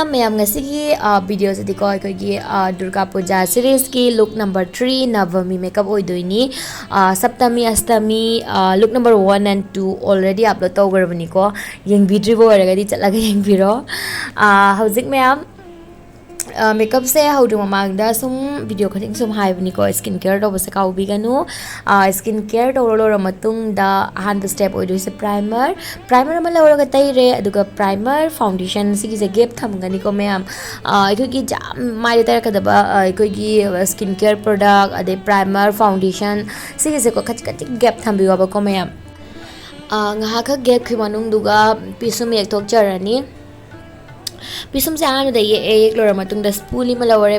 ma'am ngasi video se diko ki Durga Puja series ki look number 3 Navami makeup oidoini Saptami Astami look number 1 and 2 already upload tawgarabani ko yeng video oragadi chatlaga yeng biro hauzik ma'am makeup se how do mamagda sum video khating sum haibni ko skincare do base kau biganu skincare do lo matung da hand step oido se primer ma lawra ga taire aduga primer foundation sigi se gap thamgani ko ma'am ikoi ki mai tar ka daba ikoi ki skincare product ade primer foundation sigi se ko khach gap thambi wa ko ma'am ngaha kha gap khi manung duga pisum ek thok charani pisum se anu da ye ek lora matung da spoolie malaware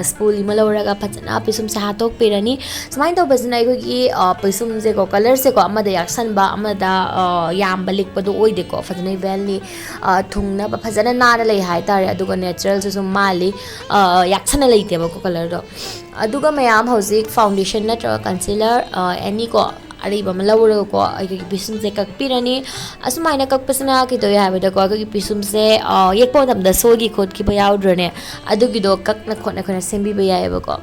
spoolie malawara phachana pisum se hatok pirani smai to basna ko ki pisum se ko color se ko amada yaksan ba amada yam balik padu oi de ko phajana valli thungna ba phajana na lei hai tare aduga natural se sum mali yaksana leite ba ko color do aduga mayam hauzik foundation na tra concealer any ko ariba malawra ko ai pisum se kak pirani asmaina kak pasna ki to ya bada ko ki pisum se yek po dam da sogi khot ki ba yaudrone adugi do kak na khona khona sembi ba ya ba ko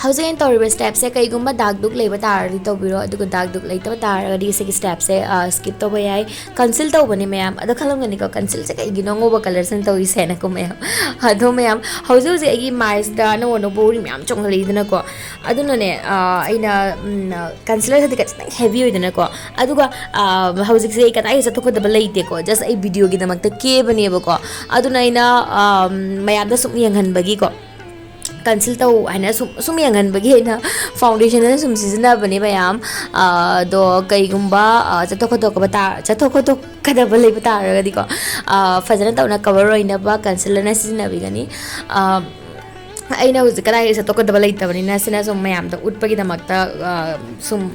housing toriba step se kai gumba dag duk leiba tar ri to biro adugo dag duk leita tar ri se step se skip to ba yai conceal to bani ma'am adu khalam ngani ko conceal se kai ginongo ba color sen to ise na ko ma'am ado ma'am housing se agi mais da no no bori ma'am chong leidana ko aduna ne aina concealer se dikat heavy hoidana ko aduga housing se katai se to ko da leite ko just ai video gi damak ta ke bani ba ko aduna aina ma'am da sum yanghan bagi ko conceal to ana sum yangan bagi na foundation na sum season bani bayam do kai gumba chathok to kada balai bata ragadi ko fajana to na cover oina ba concealer na season bigani aina huzikara isa to ko double ita bani na sina sum mayam da utpagi da makta sum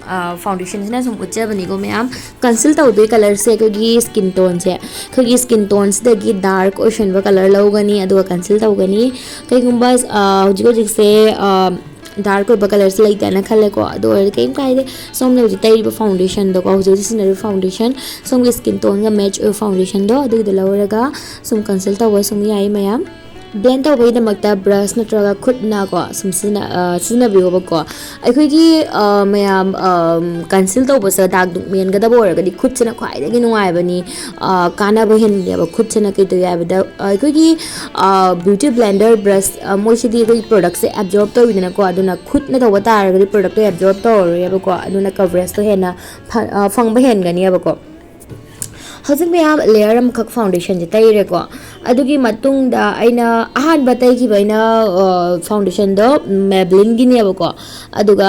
foundation sina sum ucha bani go mayam conceal to do color se ko gi skin tone se ko gi skin tones da gi dark ocean ba color lo gani adu conceal to gani kai gumba hujiko se dark ba color se laita na khale ko adu kai kai de som le ji tai foundation do ko hujiko sinari foundation som gi skin tone ga match foundation do adu de lo ga sum conceal to wa sum yai mayam blend to bai da makta brush natraga khutna ko sumsina bi go ko ai gi mayam conceal to ba sa dag duk men ga da bor ga di khutchina khwai da gi nuai bani kana ba hen le ba khutchina kai to ya ba da ai gi beauty blender brush moi si di gi product se absorb to wi na ko aduna khutna to ba tar ga di product to absorb to ya ba ko aduna coverage to hena phang ba hen ga ni ba ko hojik ma'am layer am khak foundation je tai re ko adugi matung da aina ahan batai ki baina foundation do Maybelline gi ne ba ko aduga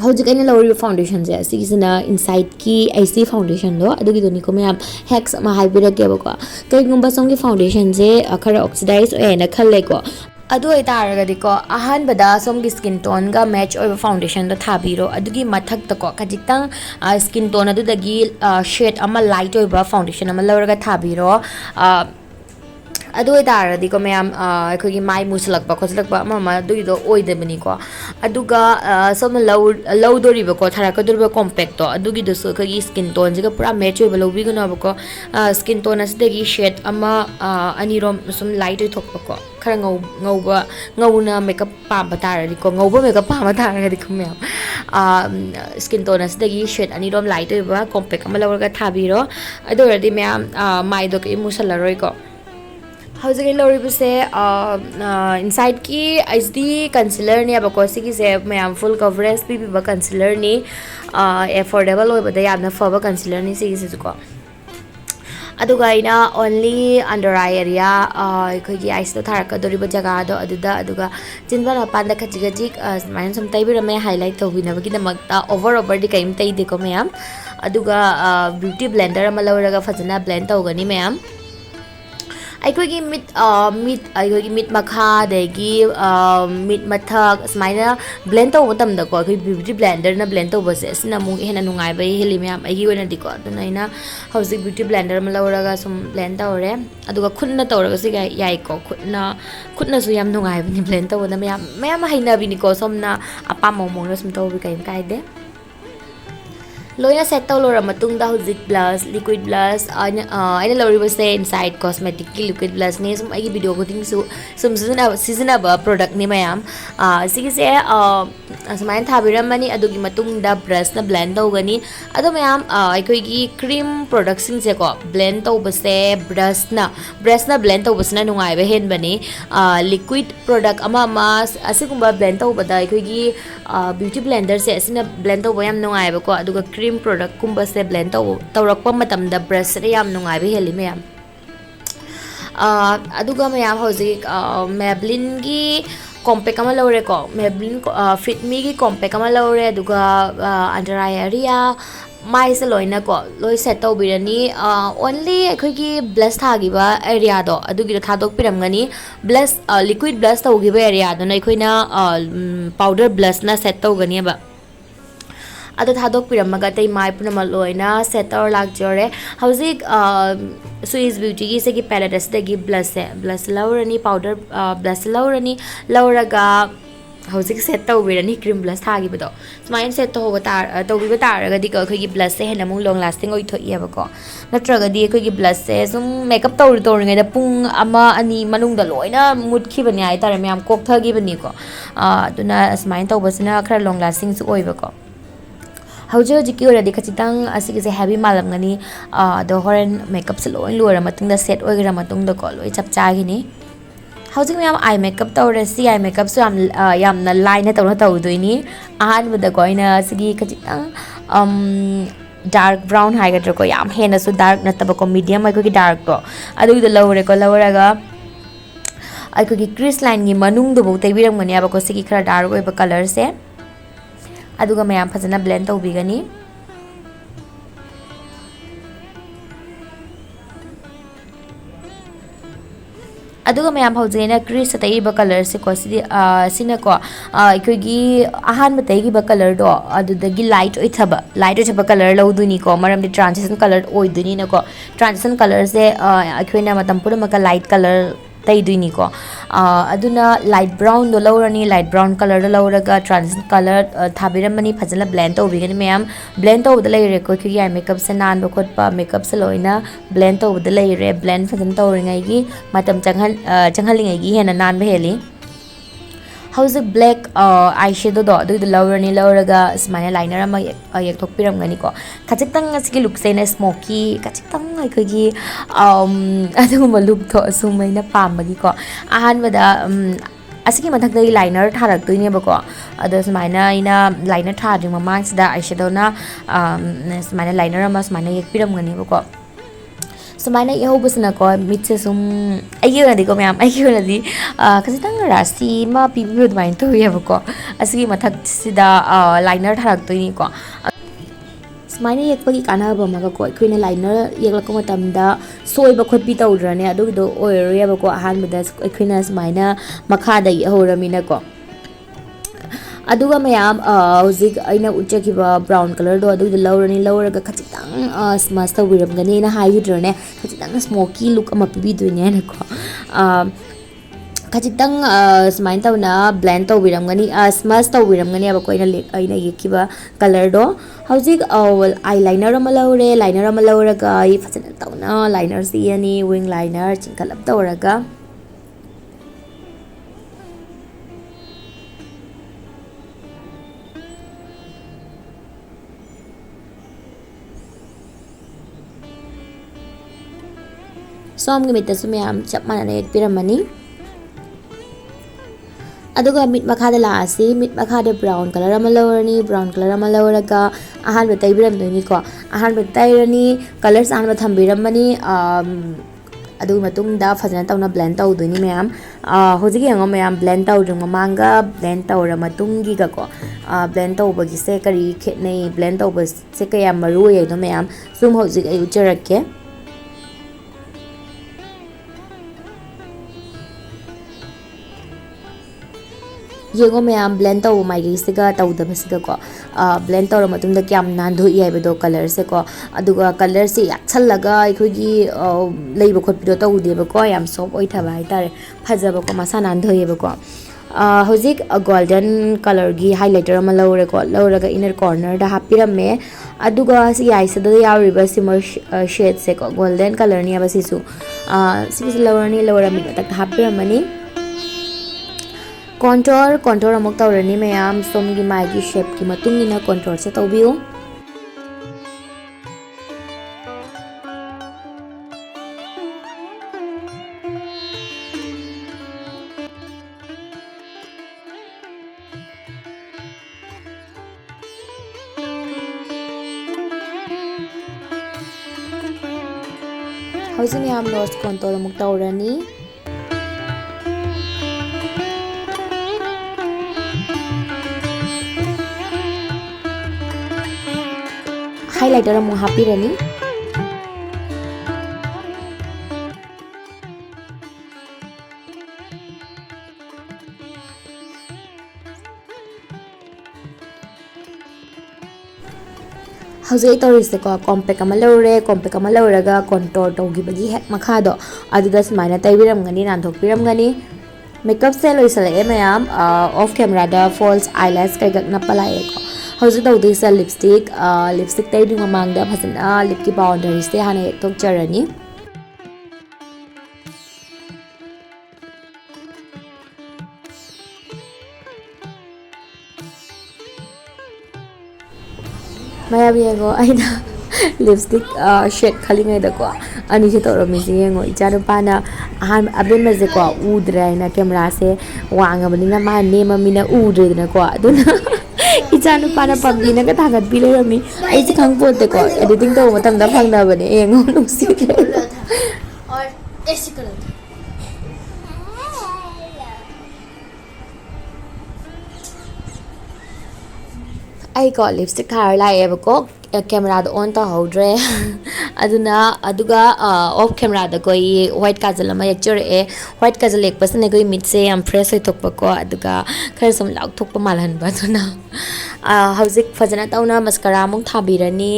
hojik aina lower foundation je sigisna inside ki IC foundation do adugi do ni ko ma'am hacks ma hybrid ke ba ko kai gumba song ki foundation je khara oxidize o na khalle ko adu ai taragadi ko ahan bada som gi skin tone ga match oiba foundation do thabiro adugi mathak ta ko kajitang skin tone adu dagi shade ama light oiba foundation ama lawraga thabiro adu ai taradi ko ma'am khoi gi mai muslak ba khoslak ba ama du do oi de bani ko aduga som low dori ba ko thara ka durba compact to adugi do so khoi skin tone jiga pura match oiba lobi guna ba ko skin tone as dagi shade ama anirom sum light oi thok ba ko khara ngauna makeup pa ba taradi ko ngauba makeup pa ma taradi ko ma'am skin tone as dagi shade anirom light oiba compact ama lawraga thabiro adu radi ma'am mai do ki musalaroi ko how's it lori se inside ki HD concealer ni abako sigi se ma'am full coverage bi ba concealer ni affordable oi bada yamna fa ba concealer ni sigi se ko aduga ina only under eye area khoi gi eyes to thar ka dori ba jaga do aduda aduga chinba na pan da khaji main som tai bi rame highlight to bina ba ki da makta over di kaim tai de ko ma'am aduga beauty blender ama lawraga fajana blend to gani ma'am ꯑꯩꯈꯣꯏꯒꯤ ꯃꯤꯠ ꯃꯈꯥ ꯑꯗꯒꯤ ꯃꯤꯠ ꯃꯊꯛ ꯁꯨꯃꯥꯏꯅ blend ꯇꯧꯕ ꯃꯇꯝꯗꯀꯣ ꯑꯩꯈꯣꯏ beauty ꯕ꯭ꯂꯦꯟꯗꯔꯅ blend ꯇꯧꯕꯁꯦ ꯑꯁꯤꯅ ꯑꯃꯨꯛ ꯍꯦꯟꯅ ꯅꯨꯡꯉꯥꯏꯕ ꯍꯦꯜꯂꯤ ꯃꯌꯥꯝ ꯑꯩꯒꯤ ꯑꯣꯏꯅꯗꯤꯀꯣ ꯑꯗꯨꯅ ꯑꯩꯅ ꯍꯧꯖꯤꯛ ꯕ꯭ꯌꯨꯇꯤ ꯕ꯭ꯂꯦꯟꯗꯔ ꯑꯃ ꯂꯧꯔꯒ ꯁꯨꯝ ꯕ꯭ꯂꯦꯟ ꯇꯧꯔꯦ ꯑꯗꯨꯒ ꯈꯨꯠꯅ ꯇꯧꯔꯒꯁꯨ ꯌꯥꯏꯀꯣ ꯈꯨꯠꯅꯁꯨ ꯌꯥꯝ ꯅꯨꯡꯉꯥꯏꯕꯅꯤ ꯕ꯭ꯂꯦꯟ ꯇꯧꯕꯗ ꯃꯌꯥꯝ ꯍꯩꯅꯕꯤꯅꯤꯀꯣ ꯁꯣꯝꯅ ꯑꯄꯥꯝꯕ ꯃꯑꯣꯡꯗ ꯁꯨꯝ ꯇꯧꯕꯤ ꯀꯩꯝ ꯀꯥꯏꯗꯦ loina set tau lora matungda hojik blush liquid blush aina loribase inside cosmetic ki liquid blush ne sum ai video ko ting su sum season ba product ni mayam sigi se asmain thabiram mani adugi matungda brush na blend tau gani ado mayam ai koi gi cream product sing se ko blend tau base brush na blend tau basna nungai ba hen bani liquid product ama asigumba blend tau bada ai koi gi beauty blender se asina blend tau ba yam nungai ba ko aduga cream product kumba se blend taurakpa matamda brush re yam nungai be heli mayam aduga mayam hojik Maybelline gi compact ama lore ko Maybelline fit me gi compact ama lore aduga under eye area mai se loina ko loi set tau birani only akhoi gi blush thagi ba area do adugi thadok piramgani blush liquid blush tau gi ba area do nai khoina powder blush na set tau gani ba ado thadok piramaga tai mai punama loina setter lagjore hauzik Swiss beauty gi se gi palette as gi blush laurani powder blush lauraga hauzik set tau birani cream blush thagi bado smain set to to bi bata raga di ko khoi gi blush se hena mung long lasting oi thoi yaba ko natraga di khoi gi blush se sum makeup to ngai da pung ama ani manung da loina mut khi bani ai tar myam kok thagi bani ko aduna smain to basina khara long lasting su oi ba ko haujo jiki ora di khachitang asigi se heavy malam ngani do horen makeup se loin luara matung da set oigra matung da ko loi chap cha gi ni hauji me eye makeup tawre si eye makeup so yam na line na tawna taw doini ahan bada ko ina asigi khachitang dark brown hai ga ko yam hena so dark na taba ko medium ai ko gi dark to adu da lawre ko lawraga ai ko gi crease line gi manung do bo tai biram ngani aba ko sigi khara dark oi ba color se aduga mayam fazana blend tawbigani aduga mayam hojena crease tai ba color se ko sina ko aikogi ahan ma tai gi ba color do adudagi light oi thaba color loduni ko maram di transition color oi duni na ko transition color se aikoina matam pura maka light color tai duini ko aduna light brown do lawrani light brown color do lawraga transition color thabiramani phajala blend to bigani mayam blend to da leire ko ki makeup se nan ba khotpa makeup se loina blend to da leire blend phajan to ringai gi matam changhalingai gi hena nan ba heli how's a black eyeshadow do the lawraga smile liner ama yak thok piram ngani ko khachitang asigi look se na smoky khachitang ai khogi aduma look tho sumai na pamagi ko ahan bada asigi mathak dai liner tharak toine ba ko ado smaina ina liner thadri mamang sida eyeshadow na smaina liner ama smaina yak piram ngani ba ko semaina iho busna ko mitse sum ayo na di ko mayam ayo na di khasitang rasi ma pibi udmain to yeb ko asigi mathak sida liner tharak to ni ko semaina yek pagi kana ba ma ko khoina liner yek la ko matam da soi ba khot pi tawdrane adu do oir yeb ko ahan bada khoina semaina makha da horamina ko aduga mayam hojik aina uchakiba brown color do adu lawrani lawraga khachitang smast tawiram gani na hydrone khachitang smoky look ama pibi duine na ko khachitang smain tawna blend tawiram gani smast tawiram gani aba ko aina yekiba color do hojik eyeliner ama lawraga I phachana tawna liner si ani wing liner chingkalap tawraga som gi mita sumyam chap manane piramani aduga mit makha da lasi mit makha da brown color ama lawrani brown color ama lawraga ahan ba tai biram doni ko ahan ba tai rani colors an ba thambiramani adu matung da fajana tawna blend taw doni mayam hojigi ang mayam blend taw jung mamanga blend taw ra matung gi ga ko blend taw ba gi se kari khetnei blend taw ba se kaya maru ye no mayam sum hojig ai ucharakke yengo mayam blend taw mai gi siga taw da basiga ko blend taw matung da kyam nan dho yai bedo color se ko aduga color se yakchal laga khoi gi leiba khot bido taw de ba ko yam soft oi thaba ai tare phaja ba ko masa nan dho ye ba ko ꯍꯧꯖꯤꯛ golden ꯀꯂꯔꯒꯤ ꯍꯥꯏꯂꯥꯏꯇꯔ ꯑꯃ ꯂꯧꯔꯦꯀꯣ ꯂꯧꯔꯒ inner ꯀꯣꯔꯅꯔꯗ ꯍꯥꯞꯄꯤꯔꯝꯃꯦ ꯑꯗꯨꯒ ꯁꯤ ꯌꯥꯏꯁꯤꯗ ꯌꯥꯎꯔꯤꯕ ꯁꯤꯃꯔ ꯁꯦꯠꯁꯦꯀꯣ golden ꯀꯂꯔꯅꯦꯕ ꯁꯤꯁꯨ ꯁꯤꯒꯤꯁꯤ ꯂꯧꯔꯅꯤ ꯂꯧꯔ ꯃꯤꯠ ꯃꯊꯛꯇ ꯍꯥꯞꯄꯤꯔꯝꯃꯅꯤ ꯀꯣꯟꯇꯣꯔ ꯑꯃꯨꯛ ꯇꯧꯔꯅꯤ ꯃꯌꯥꯝ ꯁꯣꯝꯒꯤ ꯃꯥꯏꯒꯤ ꯁꯦꯞꯀꯤ ꯃꯇꯨꯡ ꯏꯟꯅ ꯀꯣꯟꯇꯣꯔꯁꯦ ꯇꯧꯕꯤꯌꯨ ꯍꯧꯖꯤꯛ ꯃꯌꯥꯝ ꯅꯣꯁ ꯀꯣꯟꯇꯣꯔ ꯑꯃꯨꯛ ꯇꯧꯔꯅꯤ हाइलाइटर अमुक हापिरनी हौजे तौरीसेको कॉम्पैक्ट अमा लौरे कॉम्पैक्ट अमा लौरगा कंटूर तौगिबगी हेक मखादो अदुदा सुमाइना तैबिरमगनी नांथोकपिरमगनी मेकअप से लोइसलए मैम ऑफ कैमरा दा फॉल्स आईलैश कैगक नपलाएको हौजे तौदिसे लिपस्टिक तैदि ममांगदा फजना लिप की बाउंड्री से हाने थोकचरनी मैम येंगो आइना लिपस्टिक शेड खलिङैदको अनि से तौरमिसे येंगो इचा नुपाना अहान अबेमजेको उद्रे आइना कैमरा से वांगबनिना मा नेममिना उद्रेदनको अदुना इचा नुपाना पम्बिना का थागत बिलेरमी आइसे खंगपोतेको एडिटिंग तौ मतमदा फंगनाबने येंगो नुसिले और ऐसे करो ꯑꯩꯀꯣ ꯂꯤꯞꯁꯇꯤꯛ ꯊꯥꯔ ꯂꯥꯛꯑꯦꯕꯀꯣ ꯀꯦꯃꯦꯔꯥꯗ ꯑꯣꯟ ꯇꯧꯍꯧꯗ꯭ꯔꯦ ꯑꯗꯨꯒ ꯑꯣꯐ ꯀꯦꯃꯦꯔꯥꯗꯀꯣ ꯑꯩ ꯋꯥꯏꯠ ꯀꯥꯖꯜ ꯑꯃ ꯌꯦꯛꯆꯔꯛꯑꯦ ꯋꯥꯏꯠ ꯀꯥꯖꯜ ꯌꯦꯛꯄꯁꯤꯅ ꯑꯩꯈꯣꯏ ꯃꯤꯠꯁꯦ ꯌꯥꯝ ꯐ꯭ꯔꯦꯁ ꯑꯣꯏꯊꯣꯛꯄꯀꯣ ꯑꯗꯨꯒ ꯈꯔ ꯁꯨꯝ ꯂꯥꯎꯊꯣꯛꯄ ꯃꯥꯜꯍꯟꯕ ꯑꯗꯨꯅ ꯍꯧꯖꯤꯛ ꯐꯖꯅ ꯇꯧꯅ ꯃꯁꯀꯔꯥ ꯑꯃꯨꯛ ꯊꯥꯕꯤꯔꯅꯤ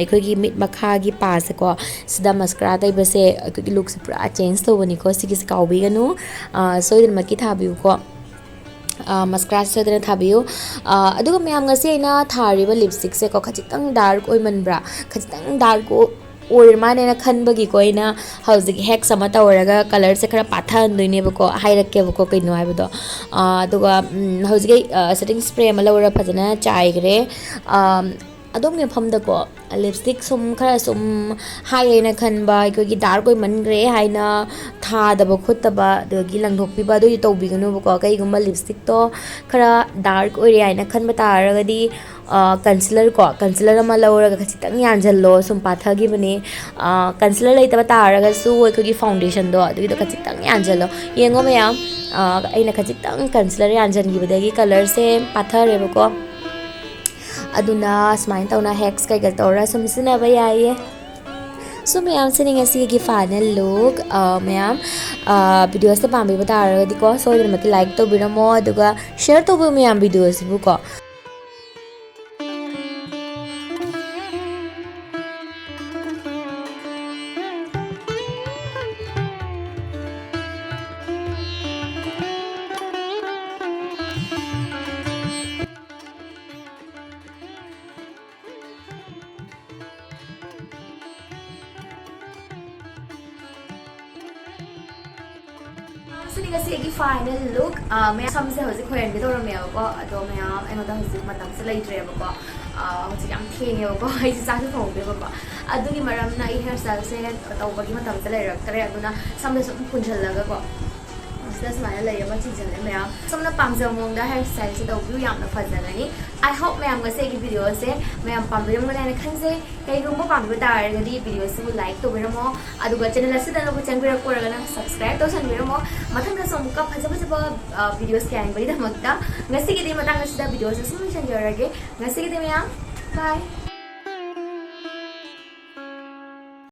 ꯑꯩꯈꯣꯏꯒꯤ ꯃꯤꯠ ꯃꯈꯥꯒꯤ ꯄꯥꯁꯦꯀꯣ ꯁꯤꯗ ꯃꯁꯀꯔꯥ ꯇꯩꯕꯁꯦ ꯑꯩꯈꯣꯏꯒꯤ ꯂꯨꯛꯁꯦ ꯄꯨꯔꯥ ꯆꯦꯟꯖ ꯇꯧꯕꯅꯤꯀꯣ ꯁꯤꯒꯤꯁꯦ ꯀꯥꯎꯕꯤꯒꯅꯨ ꯁꯣꯏꯗꯅꯃꯛꯀꯤ ꯊꯥꯕꯤꯌꯨꯀꯣ मस्करा सोदना थाबियो अदुगा ma'am ngasi aina thariba lipstick se ko khachitang dark oimanbra khachitang dark ओर माने ना खनबगी को इना हौजिक हेक सम तौरगा कलर से खरा पाथानदोइने बको हाइरके बको कइनो हाइबदो अदुगा हौजिक सेटिंग स्प्रे अमा लौरा फजना चाइग्रे अदोम ने फमदको लिपस्टिक सुम खरा सुम हाइना खनबा कोगी डार्क ओइ मनग्रे हाइना थादब खुतबा दगी लंगथोकपिबा दो तौबिगनु बको कइगुम्बा लिपस्टिक तो खरा डार्क ओइरे हाइना खनबा तारगदी कंसीलर को कंसीलर अमा लौरगा खचितंग यानजल्लो सुम पाथगिबने कंसीलर लेतबा तारगसु ओइकोगी फाउंडेशन दो अदुगिदो खचितंग यानजल्लो येंगो मयाम अइना खचितंग कंसीलर यानजनगिबदगी कलर से पाथरेबको अदुना स्माइन तौना हेक्स कैगल तौरा सुम सिनाबा याइए सो मैम से ngasi final look ma'am video से पाम्बिबा तारगदिको सोइदनमति लाइक तौबिरमो अदुगा शेयर तौबो मैम वीडियो सिबुको सिनिगसी फाइनल लुक मैं समसे हजिक होयनगे तौरमेबको अदो मैम एनोदा हजिक मतम से लेट्रेबको हजिक याम थेंगेबको आइसे चाक थोंगेबको अदुगी मरमना आई हेयर स्टाइल से तौबगी मतम से लेरक्तरे अदुना समसे सुम पुंजलगको सुमाइना लेरबा चिजले मैम समना पामजम मोंगदा हेयर स्टाइल से तौबिउ यामना फजगनी आई होप मैम गसे वीडियो से मैम पामबिरमगने खनजे कईगुम्बा पामबा तारगदी वीडियो से लाइक तौबिरमो अदुगा चैनल असिदा लोग चैनल सब्सक्राइब तौसनबिरमो मथंग समुका फजब फजब वीडियोस के आइबगी दमकता ngasi वीडियो से सुम संजरगे ngasi मैम बाय